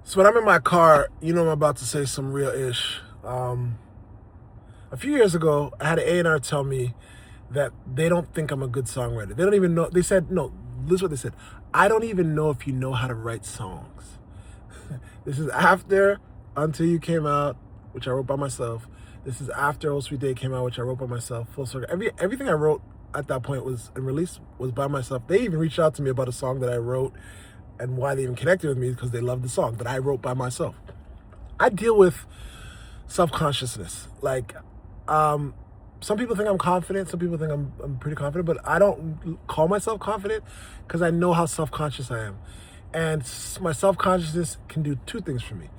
So when I'm in my car, I'm about to say some real ish. A few years ago, I had an A&R tell me that they don't think I'm a good songwriter. They don't even know. They said, no, this is what they said. I don't even know if you know how to write songs. This is after Until You came out, which I wrote by myself. This is after Oh Sweet Day came out, which I wrote by myself. Full circle. Everything I wrote at that point was and released was by myself. They even reached out to me about a song that I wrote and why they even connected with me because they loved the song that I wrote by myself. I deal with self-consciousness. Some people think I'm confident. Some people think I'm pretty confident, but I don't call myself confident because I know how self-conscious I am. And my self-consciousness can do two things for me.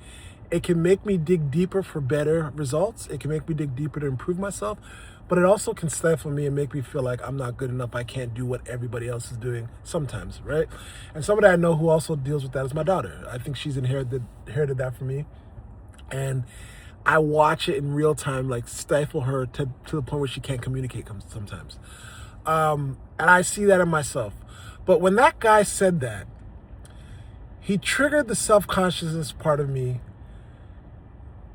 It can make me dig deeper for better results. It can make me dig deeper to improve myself, but it also can stifle me and make me feel like I'm not good enough. I can't do what everybody else is doing sometimes, right? And somebody I know who also deals with that is my daughter. I think she's inherited that from me. And I watch it in real time, like stifle her to the point where she can't communicate sometimes. And I see that in myself. But when that guy said that, he triggered the self-consciousness part of me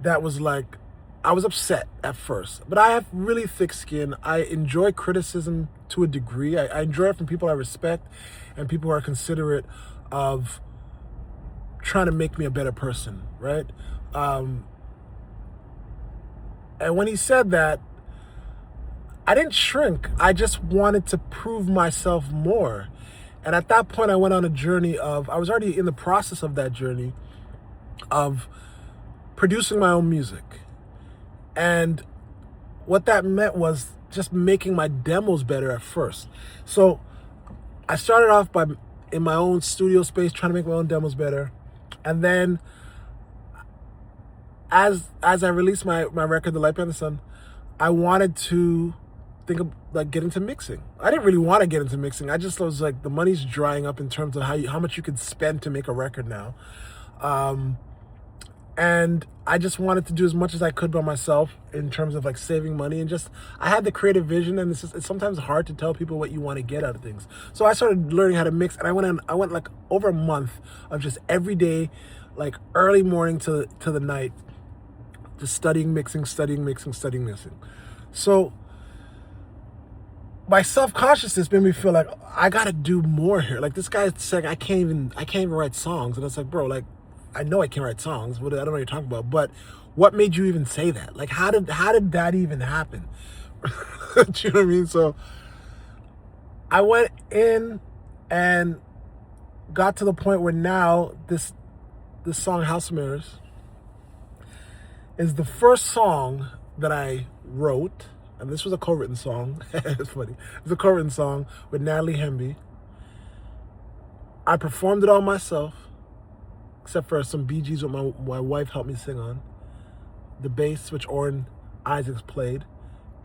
that was like, I was upset at first, but I have really thick skin. I enjoy criticism to a degree. I enjoy it from people I respect and people who are considerate of trying to make me a better person, right? And when he said that, I didn't shrink. I just wanted to prove myself more. And at that point, I went on a journey I was already in the process of that journey of producing my own music. And what that meant was just making my demos better at first. So I started off in my own studio space, trying to make my own demos better. And then as I released my record, The Light Beyond the Sun, I wanted to think of get into mixing. I didn't really want to get into mixing. I just was like, the money's drying up in terms of how much you could spend to make a record now. And I just wanted to do as much as I could by myself in terms of saving money and I had the creative vision, and it's sometimes hard to tell people what you want to get out of things. So I started learning how to mix, and I went like over a month of just every day, like early morning to the night, just studying mixing. So my self-consciousness made me feel like I gotta do more here. Like, this guy's saying I can't even write songs, and it's like, bro, like, I know I can't write songs. I don't know what you're talking about, but what made you even say that? Like, how did that even happen? Do you know what I mean? So I went in and got to the point where now this song, House of Mirrors, is the first song that I wrote. And this was a co-written song. It's funny. It was a co-written song with Natalie Hemby. I performed it all myself, except for some Bee Gees my wife helped me sing on. The bass, which Orrin Isaacs played,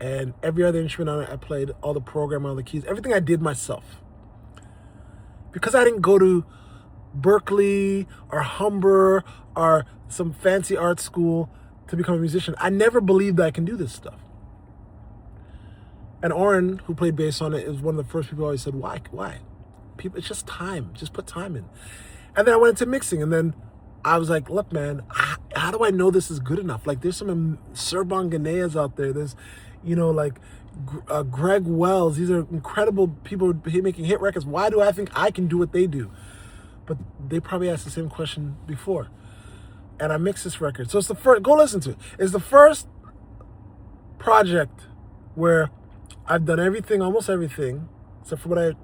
and every other instrument on it I played, all the program, all the keys, everything I did myself. Because I didn't go to Berkeley or Humber or some fancy art school to become a musician, I never believed that I can do this stuff. And Orrin, who played bass on it, is one of the first people who always said, why? People, it's just time. Just put time in. And then I went into mixing, and then I was like, look, man, how do I know this is good enough? Like, there's some Serban Ganeas out there. There's, Greg Wells. These are incredible people making hit records. Why do I think I can do what they do? But they probably asked the same question before. And I mixed this record. So it's the first, go listen to it. It's the first project where I've done everything, almost everything, except for what I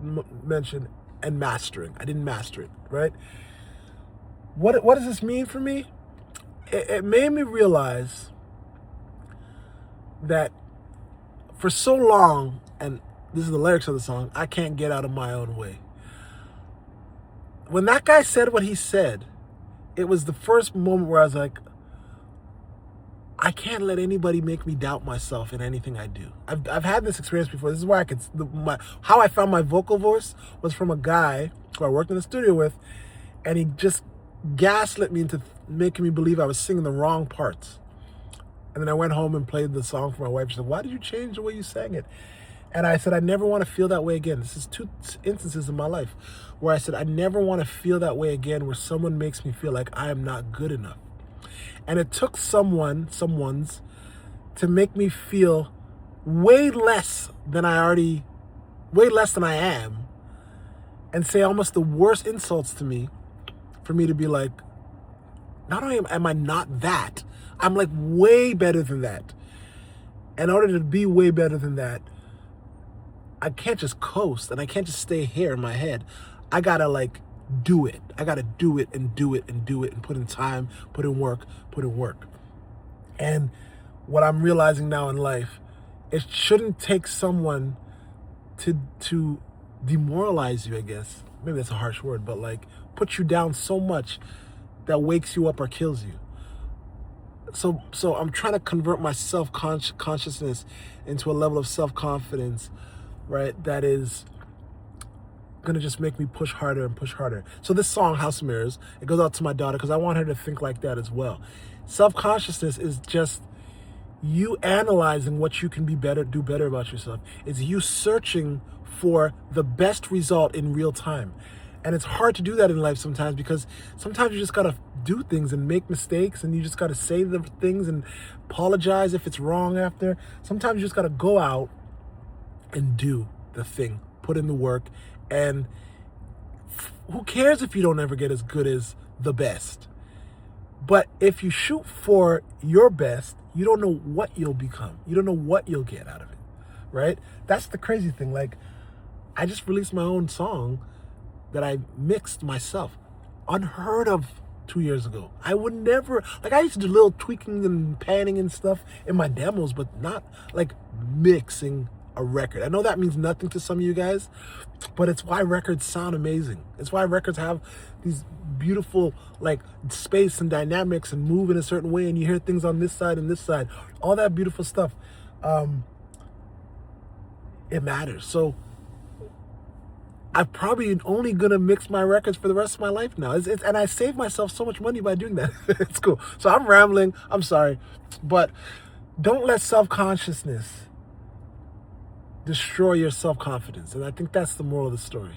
mentioned, and mastering. I didn't master it, right? What does this mean for me? It made me realize that for so long, and this is the lyrics of the song, I can't get out of my own way. When that guy said what he said, it was the first moment where I was like, I can't let anybody make me doubt myself in anything I do. I've had this experience before. This is why how I found my vocal voice was from a guy who I worked in the studio with, and he just gaslit me into making me believe I was singing the wrong parts. And then I went home and played the song for my wife. She said, why did you change the way you sang it? And I said, I never want to feel that way again. This is two instances in my life where I said, I never want to feel that way again, where someone makes me feel like I am not good enough. And it took someone's to make me feel way less than way less than I am, and say almost the worst insults to me for me to be like, not only am I not that, I'm like way better than that. In order to be way better than that, I can't just coast and I can't just stay here in my head. I gotta like do it. I gotta do it and do it and do it and put in time, put in work, put in work. And what I'm realizing now in life, it shouldn't take someone to demoralize you, I guess. Maybe that's a harsh word, but like put you down so much that wakes you up or kills you. So I'm trying to convert my self-consciousness into a level of self-confidence, right, that is gonna just make me push harder and push harder. So this song, House of Mirrors, it goes out to my daughter because I want her to think like that as well. Self-consciousness is just you analyzing what you can do better about yourself. It's you searching for the best result in real time. And it's hard to do that in life sometimes, because sometimes you just gotta do things and make mistakes, and you just gotta say the things and apologize if it's wrong after. Sometimes you just gotta go out and do the thing, put in the work, and who cares if you don't ever get as good as the best? But if you shoot for your best, you don't know what you'll become. You don't know what you'll get out of it, right? That's the crazy thing. Like, I just released my own song that I mixed myself. Unheard of 2 years ago. I would never, like, I used to do little tweaking and panning and stuff in my demos, but not like mixing a record. I know that means nothing to some of you guys, but it's why records sound amazing. It's why records have these beautiful like space and dynamics and move in a certain way, and you hear things on this side and this side, all that beautiful stuff. It matters. So I'm probably only gonna mix my records for the rest of my life now. And I save myself so much money by doing that. It's cool. So I'm rambling. I'm sorry, but don't let self-consciousness destroy your self-confidence. And I think that's the moral of the story.